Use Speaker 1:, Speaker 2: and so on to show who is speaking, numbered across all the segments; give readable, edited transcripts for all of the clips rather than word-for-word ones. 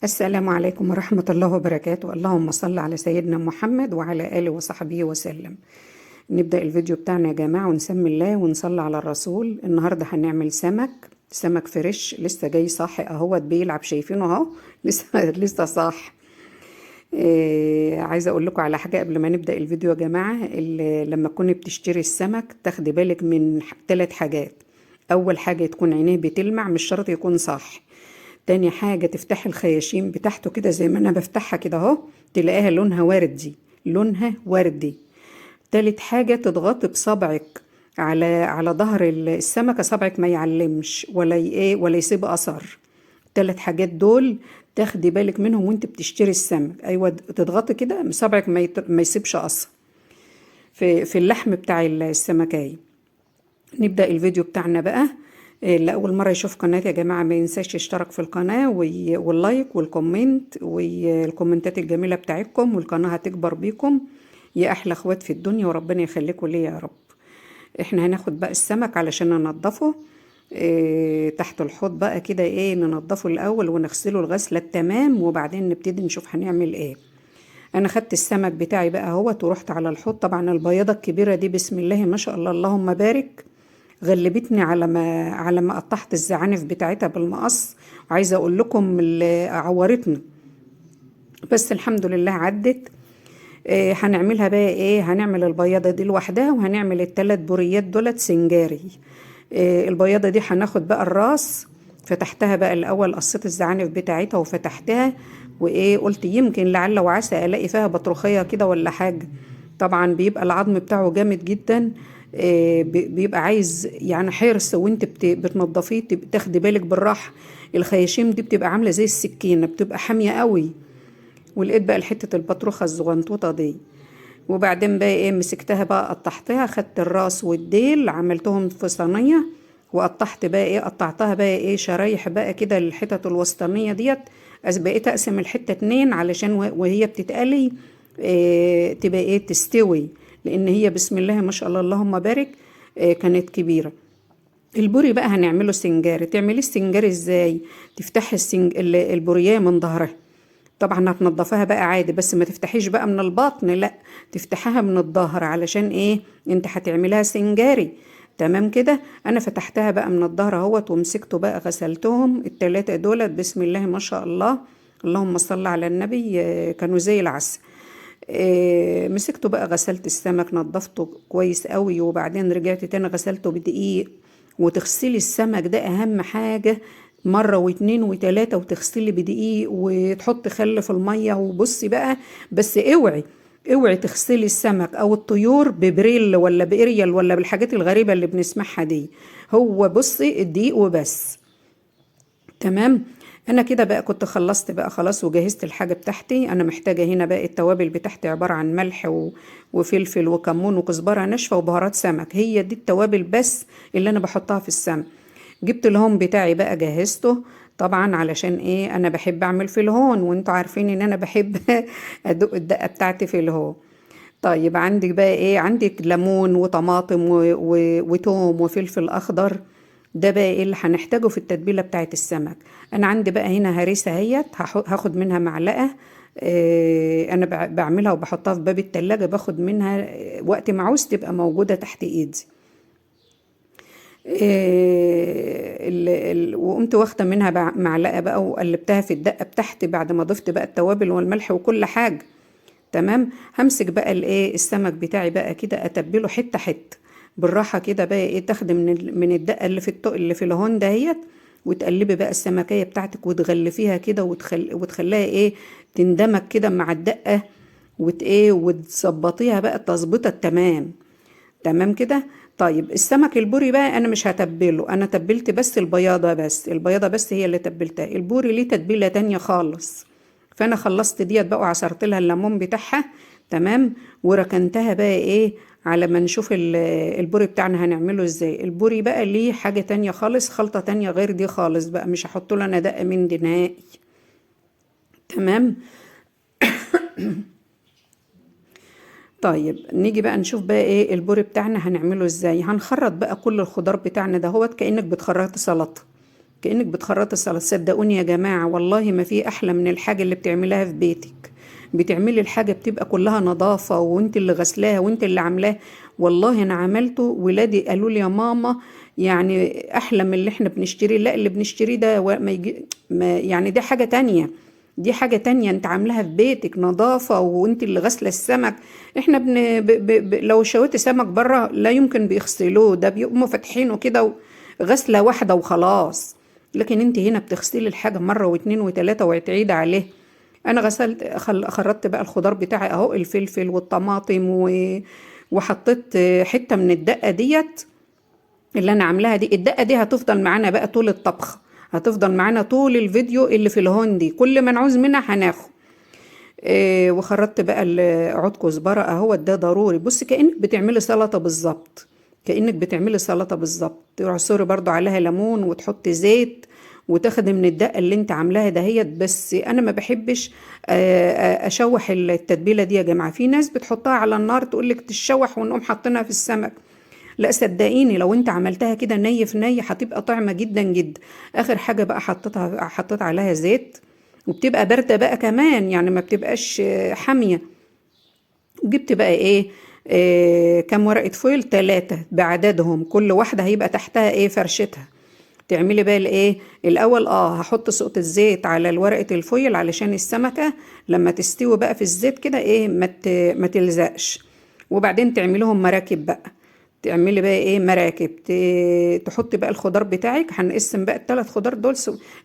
Speaker 1: السلام عليكم ورحمة الله وبركاته. اللهم صل على سيدنا محمد وعلى آله وصحبه وسلم. نبدأ الفيديو بتاعنا يا جماعة ونسمي الله ونصلي على الرسول. النهاردة هنعمل سمك فريش لسه جاي صاحي اهوت بيلعب، شايفينه اهو لسه صاح. عايزة اقول لكم على حاجة قبل ما نبدأ الفيديو يا جماعة. لما تكوني بتشتري السمك تاخدي بالك من 3 حاجات. اول حاجة تكون عينيه بتلمع، مش شرط يكون صاحي. تاني حاجة تفتحي الخياشيم بتاعته كده زي ما انا بفتحها كده اهو، تلاقيها لونها وردي، لونها وردي. تالت حاجة تضغطي بصبعك على ظهر السمكة، صبعك ما يعلمش ولا يسيب اثر. 3 حاجات دول تاخدي بالك منهم وانت بتشتري السمك. ايوه، تضغطي كده صبعك ما يسيبش اثر في اللحم بتاع السمكية. نبدأ الفيديو بتاعنا بقى. اللي أول مرة يشوف قناتي يا جماعة ما ينساش يشترك في القناة واللايك والكومنت والكومنتات الجميلة بتاعتكم، والقناة هتكبر بيكم يا أحلى أخوات في الدنيا، وربنا يخليكم ليا يا رب. احنا هناخد بقى السمك علشان ننضفه تحت الحوض بقى كده، ننضفه الأول ونغسله الغسلة التمام، وبعدين نبتدي نشوف هنعمل ايه. انا خدت السمك بتاعي بقى اهوت ورحت على الحوض. طبعا البياضة الكبيرة دي بسم الله ما شاء الله اللهم بارك غلبتني على ما قطعت الزعانف بتاعتها بالمقص. وعايزه اقول لكم اللي عورتني، بس الحمد لله عدت. هنعملها بقى هنعمل البياضه دي لوحدها، وهنعمل ال3 بوريات دولت سنجاري. البياضه دي هناخد بقى الراس، فتحتها بقى الاول، قصيت الزعانف بتاعتها وفتحتها، قلت يمكن لعل وعسى الاقي فيها بطرخيه كده ولا حاجه. طبعا بيبقى العظم بتاعه جامد جدا. بيبقى عايز يعني حرص، وانت بتنضفيه تاخدي بالك بالراحه. الخياشيم دي بتبقى عامله زي السكينه، بتبقى حاميه قوي. ولقيت بقى حته البطروخه الزغنطوطه دي. وبعدين بقى مسكتها بقى قطعتها، خدت الراس والديل عملتهم في صينيه، وقطعت بقى قطعتها بقى شرايح بقى كده الحتت الوسطانيه ديت. بقيت اقسم الحته 2 علشان وهي بتتقلي تبقى تستوي، لان هي بسم الله ما شاء الله اللهم بارك كانت كبيره. البوري بقى هنعمله سنجاري. تعملي السنجاري ازاي؟ تفتحي البوريه من ظهرها. طبعا هتنضفها بقى عادي، بس ما تفتحيش بقى من البطن، لا، تفتحها من الظهر. علشان انت هتعملها سنجاري. تمام كده. انا فتحتها بقى من الظهر اهوت، ومسكته بقى غسلتهم ال3 دولت بسم الله ما شاء الله اللهم صل على النبي. كانوا زي العسل. مسكته بقى غسلت السمك، نضفته كويس قوي، وبعدين رجعت تاني غسلته بدقيق. وتغسلي السمك ده اهم حاجة، مرة واتنين وتلاتة، وتغسلي بدقيق وتحط خل في المية. وبصي بقى، بس اوعي تغسلي السمك او الطيور ببريل ولا بإريال ولا بالحاجات الغريبة اللي بنسمعها دي. هو بصي الدقيق وبس. تمام. انا كده بقى كنت خلصت بقى خلاص، وجهزت الحاجة بتاعتي. انا محتاجة هنا بقى التوابل بتاعتي عبارة عن ملح وفلفل وكمون وكزبرة ناشفة وبهارات سمك. هي دي التوابل بس اللي انا بحطها في السمك. جبت الهون بتاعي بقى جهزته. طبعا علشان انا بحب اعمل في الهون، وانتوا عارفين ان انا بحب ادق الدقة بتاعتي في الهون. طيب عندك بقى عندك ليمون وطماطم وتوم وفلفل اخضر. ده بقى اللي هنحتاجه في التتبيله بتاعت السمك. انا عندي بقى هنا هريسه اهيت، هاخد منها معلقه. انا بعملها وبحطها في باب التلاجة، باخد منها وقت ما عاوز تبقى موجوده تحت ايدي. وقمت واخده منها معلقه بقى، وقلبتها في الدقه بتاعتي بعد ما ضفت بقى التوابل والملح وكل حاجه. تمام. همسك بقى السمك بتاعي بقى كده، اتبله حته حته بالراحه كده بقى. تاخدي من الدقه اللي في الهون دهيت، وتقلبي بقى السمكيه بتاعتك وتغلفيها كده، وتخليها تندمج كده مع الدقه، وتظبطيها بقى التظبيطه التمام. تمام كده. طيب السمك البوري بقى انا مش هتبله، انا تبلت بس البياضه بس هي اللي تبلتها. البوري ليه تتبيله تانية خالص. فانا خلصت ديت بقى، وعصرت لها الليمون بتاعها. تمام. وركنتها بقى على ما نشوف البوري بتاعنا هنعمله ازاي. البوري بقى ليه حاجه تانية خالص، خلطه تانية غير دي خالص بقى، مش هحط له انا دقه من دي نهائي. تمام. طيب نيجي بقى نشوف بقى البوري بتاعنا هنعمله ازاي. هنخرط بقى كل الخضار بتاعنا ده، هو كأنك بتخرطي سلطة. كأنك بتخرطي السلطة. صدقوني يا جماعة والله ما في احلى من الحاجة اللي بتعملها في بيتك. بتعملي الحاجة بتبقى كلها نظافة، وانت اللي غسلاها وانت اللي عاملاها. والله انا عملته، ولادي قالوا لي يا ماما يعني احلى من اللي احنا بنشتريه. لا، اللي بنشتريه ده ما يجي ما يعني، دي حاجة تانية. دي حاجة تانية انت عاملاها في بيتك نظافة، وانت اللي غسلة السمك. احنا لو شويت سمك بره لا يمكن بيغسلوه، ده بيقوموا فاتحينه كده غسلة واحدة وخلاص. لكن انت هنا بتغسلي الحاجة مرة واتنين وتلاتة وتعيد عليه. انا غسلت خرطت بقى الخضار بتاعي اهو، الفلفل والطماطم وحطيت حتة من الدقة ديت اللي انا عاملاها دي. الدقة دي هتفضل معانا بقى طول الطبخ، هتفضل معانا طول الفيديو اللي في الهون دي، كل ما نعوز منها هناخد. وخرطت بقى عود كزبرة اهو، ده ضروري. بص كأنك بتعملي سلطة بالظبط، كأنك بتعملي سلطة بالظبط. تعصري برضو عليها ليمون وتحطي زيت، وتاخدي من الدقة اللي انت عاملاها دهيت. بس انا ما بحبش اشوح التتبيلة دي يا جماعة. في ناس بتحطها على النار تقولك تشوح ونقوم حاطينها في السمك. لا صدقيني، لو انت عملتها كده ني في ني هتبقى طعمة جدا جدا. اخر حاجة بقى حطيت عليها زيت، وبتبقى باردة بقى كمان، يعني ما بتبقاش حامية. جبت بقى ايه، كام ورقة فويل، 3 بعددهم، كل واحدة هيبقى تحتها ايه فرشتها. تعملي بقى الايه الاول، هحط سقط الزيت على ورقة الفويل علشان السمكة لما تستوي بقى في الزيت كده ايه ما تلزقش. وبعدين تعمليهم مراكب بقى، تعملي بقى ايه مراكب، تحطي بقى الخضار بتاعك. هنقسم بقى ال3 خضار دول.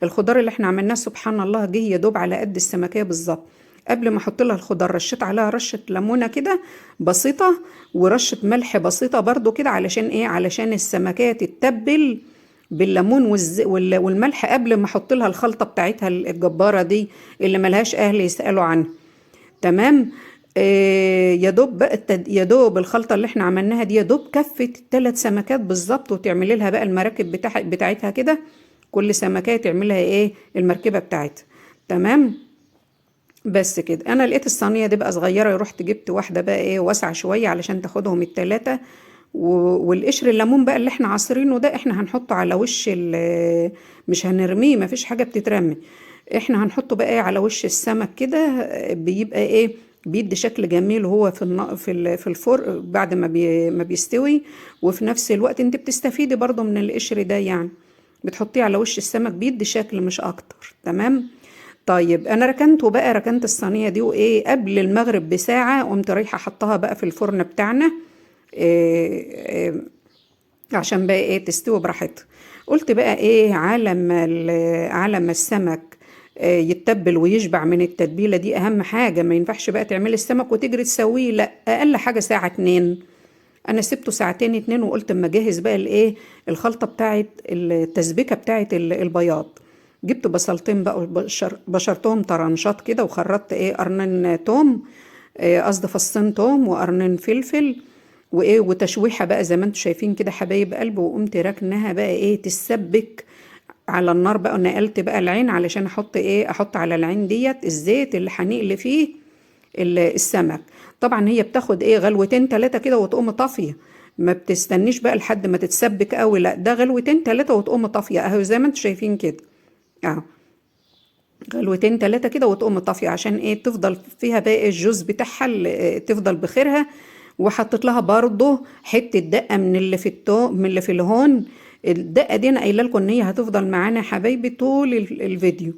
Speaker 1: الخضار اللي احنا عملناه سبحان الله جه يا دوب على قد السمكية بالظبط. قبل ما احط لها الخضار رشيت عليها رشة ليمونة كده بسيطة، ورشة ملح بسيطة برضو كده، علشان ايه، علشان السمكية تتبل بالليمون والملح قبل ما احط لها الخلطة بتاعتها الجبارة دي اللي ملهاش اهل يسألوا عنها. تمام. يا دوب بقى يا دوب الخلطة اللي احنا عملناها دي يا دوب كفت ال3 سمكات بالظبط. وتعملي لها بقى المراكب بتاعتها كده، كل سمكية تعملها ايه المركبة بتاعتها. تمام. بس كده. انا لقيت الصينية دي بقى صغيرة، رحت جبت واحدة بقى ايه واسعة شوية علشان تاخدهم ال3. والقشر الليمون بقى اللي احنا عصرينه ده احنا هنحطه على وش مش هنرميه، مفيش حاجة بتترمي. احنا هنحطه بقى ايه على وش السمك كده، بيبقى ايه بيدي شكل جميل وهو في الفرن بعد ما بيستوي. وفي نفس الوقت انت بتستفيدي برضو من القشر ده، يعني بتحطيه على وش السمك بيدي شكل مش اكتر. تمام. طيب انا ركنت الصينيه دي، وايه قبل المغرب بساعه قمت رايحه حطها بقى في الفرن بتاعنا، إيه إيه عشان بقى ايه تستوي براحتها. قلت بقى ايه على ما السمك يتبل ويشبع من التتبيله دي، اهم حاجه ما ينفعش بقى تعملي السمك وتجري تسويه، لا اقل حاجه ساعه 2. انا سبته ساعتين 2، وقلت اما اجهز بقى الايه الخلطه بتاعت التسبيكه بتاعت البياض. جبت بصلتين بقى بشرتهم طرنشات كده، وخرطت ايه قرنين توم، قصدي فصين توم وقرنين فلفل، وايه وتشويحه بقى زي ما انتم شايفين كده حبايب قلب. وقمت راكناها بقى ايه تسبك على النار بقى. ونقلت بقى العين علشان احط على العين ديت الزيت اللي هنقلي فيه السمك. طبعا هي بتاخد ايه غلوتين 3 كده وتقوم طافيه، ما بتستنيش بقى لحد ما تتسبك قوي، لا ده غلوتين 3 وتقوم طافيه اهو زي ما انتم شايفين كده اهو. غلوتين 3 كده وتقوم طافيه، عشان ايه تفضل فيها باقي الجوز بتاعها تفضل بخيرها. وحطيت لها برضه حته دقه من اللي في من اللي في الهون. الدقه دي انا قايله لكم ان هي هتفضل معانا يا حبايبي طول الفيديو.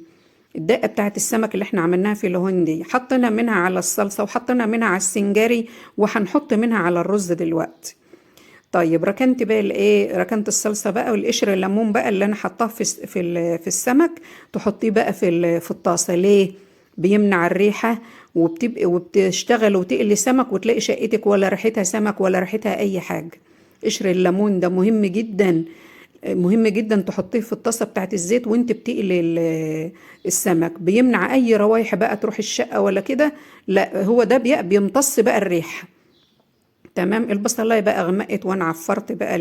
Speaker 1: الدقه بتاعت السمك اللي احنا عملناها في الهون دي حطينا منها على الصلصه، وحطينا منها على السنجاري، وهنحط منها على الرز دلوقتي. طيب ركنت الصلصه بقى، والقشر الليمون بقى اللي انا حطاه في السمك تحطيه بقى في الطاسه. ليه؟ بيمنع الريحه، وبتشتغل وتقلي سمك وتلاقي شقتك ولا ريحتها سمك ولا ريحتها اي حاجه. قشر الليمون ده مهم جدا، مهم جدا تحطيه في الطاسه بتاعت الزيت وانت بتقلي السمك. بيمنع اي روايح بقى تروح الشقه ولا كده، لا هو ده بيمتص بقى الريحه. تمام. البصلايه بقى غمقت، وانا عفرت بقى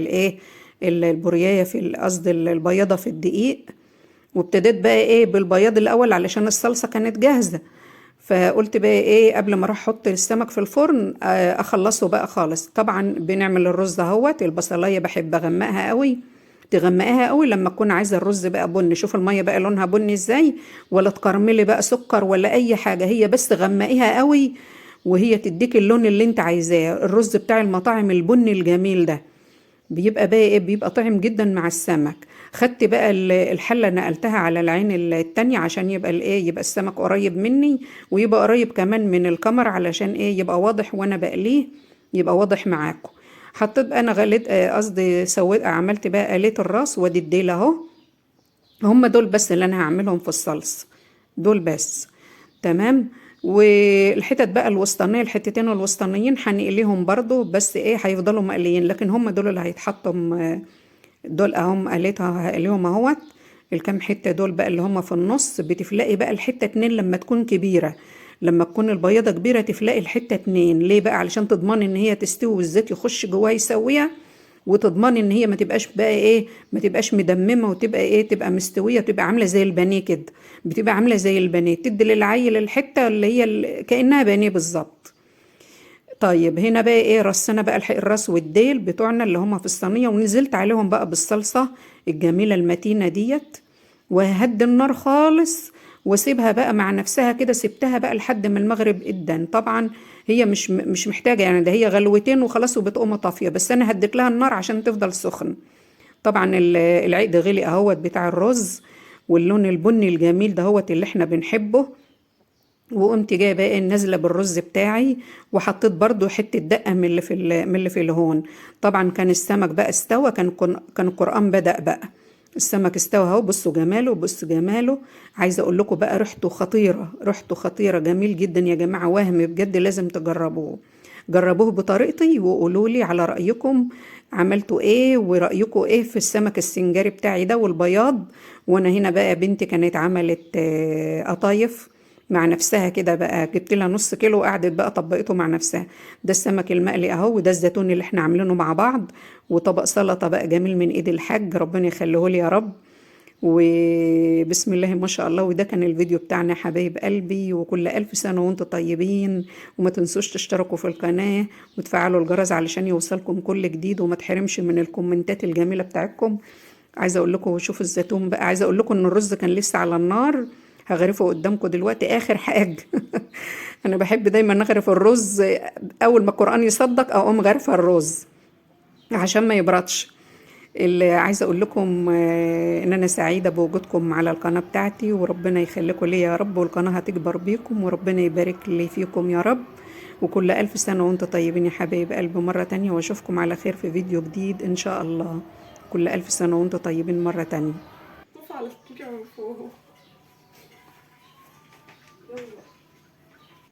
Speaker 1: البوريايه في قصدي البياضه في الدقيق. وابتديت بقى ايه بالبياض الاول علشان الصلصه كانت جاهزه. فقلت بقى ايه قبل ما اروح احط السمك في الفرن اخلصه بقى خالص. طبعا بنعمل الرز اهوت. البصلايه بحب اغمقها قوي، تغمقيها قوي لما تكون عايزه الرز بقى بني. شوف الميه بقى لونها بني ازاي، ولا تكرملي بقى سكر ولا اي حاجه، هي بس غمقيها قوي وهي تديك اللون اللي انت عايزاه. الرز بتاع المطاعم البني الجميل ده بيبقى بقى ايه، بيبقى طعم جدا مع السمك. خدت بقى الحله نقلتها على العين التانية عشان يبقى الايه، يبقى السمك قريب مني ويبقى قريب كمان من الكاميرا، علشان ايه يبقى واضح وانا بقليه، يبقى واضح معاكم. حطيت بقى انا غليت قصدي سويت، عملت بقى قليت الراس وادي الديل اهو. هم دول بس اللي انا هعملهم في الصلصه، دول بس. تمام. والحتت بقى الوسطانيه، الحتتين الوسطانيين هنقليهم برضو، بس ايه هيفضلوا مقليين، لكن هم دول اللي هيتحطوا دول اهم قليتها هقليهم اهوت. الكام حته دول بقى اللي هم في النص، بتفلقي بقى الحته اتنين لما تكون كبيره. لما تكون البياضه كبيره تفلقي الحته اتنين، ليه بقى؟ علشان تضمني ان هي تستوي والزيت يخش جواها يسويها، وتضمني ان هي ما تبقاش بقى ايه، ما تبقاش مدممه، وتبقى ايه، تبقى مستويه، تبقى عامله زي البانيه كده. بتبقى عامله زي البانيه، تدي للعيل الحته اللي هي كانها بانيه بالظبط. طيب هنا بقى ايه، رصنا بقى الراس والديل بتوعنا اللي هما في الصينيه، ونزلت عليهم بقى بالصلصه الجميله المتينه ديت، وهدي النار خالص واسيبها بقى مع نفسها كده. سبتها بقى لحد ما المغرب جدا. طبعا هي مش محتاجه يعني، ده هي غلوتين وخلاص وبتقوم طافيه، بس انا هديت لها النار عشان تفضل سخن. طبعا العيد غلي اهوت بتاع الرز، واللون البني الجميل ده هوت اللي احنا بنحبه. وقمت جايه بقى نازله بالرز بتاعي، وحطيت برضو حته دقه من اللي في الهون. طبعا كان السمك بقى استوى، كان القرآن بدأ بقى. السمك استوى اهو، بصوا جماله، بصوا جماله. عايزه اقول لكم بقى ريحته خطيره، ريحته خطيره، جميل جدا يا جماعه، وهم بجد، لازم تجربوه. جربوه بطريقتي وقولوا لي على رأيكم عملتوا ايه، ورأيكم ايه في السمك السنجاري بتاعي ده والبياض. وانا هنا بقى بنتي كانت عملت قطايف مع نفسها كده بقى، جبت لها نص كيلو وقعدت بقى طبقته مع نفسها. ده السمك المقلي اهو، وده الزيتون اللي احنا عاملينه مع بعض، وطبق سلطه بقى جميل من ايد الحاج، ربنا يخليه لي يا رب. وبسم الله ما شاء الله. وده كان الفيديو بتاعنا يا حبايب قلبي، وكل ألف سنة وانتم طيبين. وما تنسوش تشتركوا في القناة وتفعلوا الجرس علشان يوصلكم كل جديد، وما تحرمش من الكومنتات الجميلة بتاعتكم. عايزة اقول لكم شوفوا الزيتون بقى، عايزة اقول لكم ان الرز كان لسه على النار، هغرفه قدامكم دلوقتي اخر حاجة. انا بحب دايما نغرف الرز اول ما القرآن يصدق اقوم غرفة الرز عشان ما يبردش. اللي عايزة أقول لكم إن أنا سعيدة بوجودكم على القناة بتاعتي، وربنا يخليكم لي يا رب، والقناة هتكبر بيكم، وربنا يبارك لي فيكم يا رب. وكل ألف سنة وأنتم طيبين يا حبايب قلبي مرة تانية، وأشوفكم على خير في فيديو جديد إن شاء الله. كل ألف سنة وأنتم طيبين مرة تانية.